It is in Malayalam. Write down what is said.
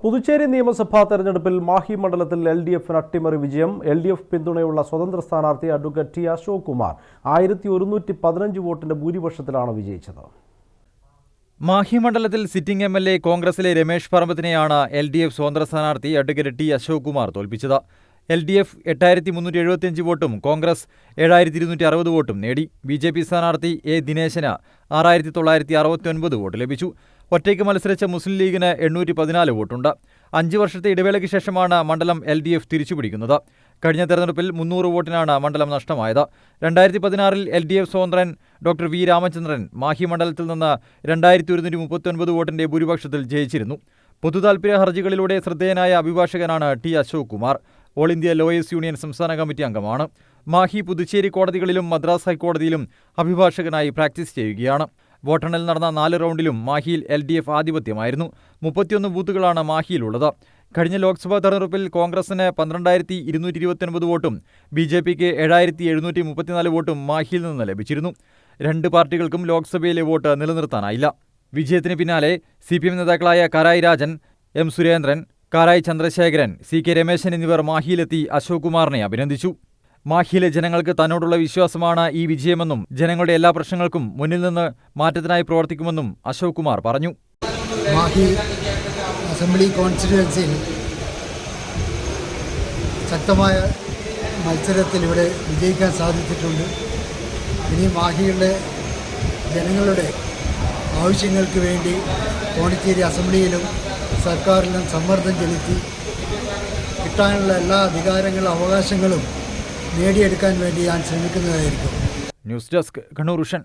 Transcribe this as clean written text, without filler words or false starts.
പുതുച്ചേരി നിയമസഭാ തെരഞ്ഞെടുപ്പിൽ മാഹി മണ്ഡലത്തിൽ LDF-ന് അട്ടിമറി വിജയം. LDF പിന്തുണയുള്ള സ്വതന്ത്ര സ്ഥാനാർത്ഥി അഡ്വക്കേറ്റ് ടി അശോക് കുമാർ 1115 വോട്ടിന്റെ ഭൂരിപക്ഷത്തിലാണ് വിജയിച്ചത്. മാഹി മണ്ഡലത്തിൽ സിറ്റിംഗ് MLA കോൺഗ്രസിലെ രമേശ് പറമ്പത്തിനെയാണ് LDF സ്വതന്ത്ര സ്ഥാനാർത്ഥി അഡ്വക്കേറ്റ് ടി അശോക് കുമാർ തോൽപ്പിച്ചത്. LDF 8375 വോട്ടും കോൺഗ്രസ് 7260 വോട്ടും നേടി. BJP സ്ഥാനാർത്ഥി A ദിനേശന് 6969 വോട്ട് ലഭിച്ചു. ഒറ്റയ്ക്ക് മത്സരിച്ച മുസ്ലിം ലീഗിന് 814 വോട്ടുണ്ട്. 5 വർഷത്തെ ഇടവേളയ്ക്ക് ശേഷമാണ് മണ്ഡലം LDF തിരിച്ചുപിടിക്കുന്നത്. കഴിഞ്ഞ തെരഞ്ഞെടുപ്പിൽ 300 വോട്ടിനാണ് മണ്ഡലം നഷ്ടമായത്. 2016-ൽ LDF സ്വതന്ത്രൻ ഡോക്ടർ V രാമചന്ദ്രൻ മാഹി മണ്ഡലത്തിൽ നിന്ന് 2139 വോട്ടിന്റെ ഭൂരിപക്ഷത്തിൽ ജയിച്ചിരുന്നു. പൊതുതാൽപര്യ ഹർജികളിലൂടെ ശ്രദ്ധേയനായ അഭിഭാഷകനാണ് T Ashok Kumar. All India Lawyers Union സംസ്ഥാന കമ്മിറ്റി അംഗമാണ്. മാഹി, പുതുച്ചേരി കോടതികളിലും മദ്രാസ് ഹൈക്കോടതിയിലും അഭിഭാഷകനായി പ്രാക്ടീസ് ചെയ്യുകയാണ്. വോട്ടെണ്ണൽ നടന്ന 4 റൗണ്ടിലും മാഹിയിൽ LDF ആധിപത്യമായിരുന്നു. 31 ബൂത്തുകളാണ് മാഹിയിലുള്ളത്. കഴിഞ്ഞ ലോക്സഭാ തെരഞ്ഞെടുപ്പിൽ കോൺഗ്രസിന് 12229 വോട്ടും BJPക്ക് 7734 വോട്ടും മാഹിയിൽ നിന്ന് ലഭിച്ചിരുന്നു. 2 പാർട്ടികൾക്കും ലോക്സഭയിലെ വോട്ട് നിലനിർത്താനായില്ല. വിജയത്തിന് പിന്നാലെ CPM നേതാക്കളായ കാരായി രാജൻ, M സുരേന്ദ്രൻ, കാരായി ചന്ദ്രശേഖരൻ, CK രമേശൻ എന്നിവർ മാഹിയിലെത്തി അശോക് കുമാറിനെ അഭിനന്ദിച്ചു. മാഹിയിലെ ജനങ്ങൾക്ക് തന്നോടുള്ള വിശ്വാസമാണ് ഈ വിജയമെന്നും ജനങ്ങളുടെ എല്ലാ പ്രശ്നങ്ങൾക്കും മുന്നിൽ നിന്ന് മാറ്റത്തിനായി പ്രവർത്തിക്കുമെന്നും അശോക് കുമാർ പറഞ്ഞു. മാഹി അസംബ്ലി കോൺസ്റ്റിറ്റ്യുവൻസിയിൽ ശക്തമായ മത്സരത്തിൽ ഇവിടെ വിജയിക്കാൻ സാധിച്ചിട്ടുണ്ട്. ഇനി മാഹിയുടെ ജനങ്ങളുടെ ആവശ്യങ്ങൾക്ക് വേണ്ടി പോണ്ടിച്ചേരി അസംബ്ലിയിലും സർക്കാരിലും സമ്മർദ്ദം ചെലുത്തി കിട്ടാനുള്ള എല്ലാ അധികാരങ്ങളും അവകാശങ്ങളും നേടിയെടുക്കാൻ വേണ്ടി ഞാൻ ശ്രമിക്കുന്നതായിരിക്കും. News desk Kannur vision.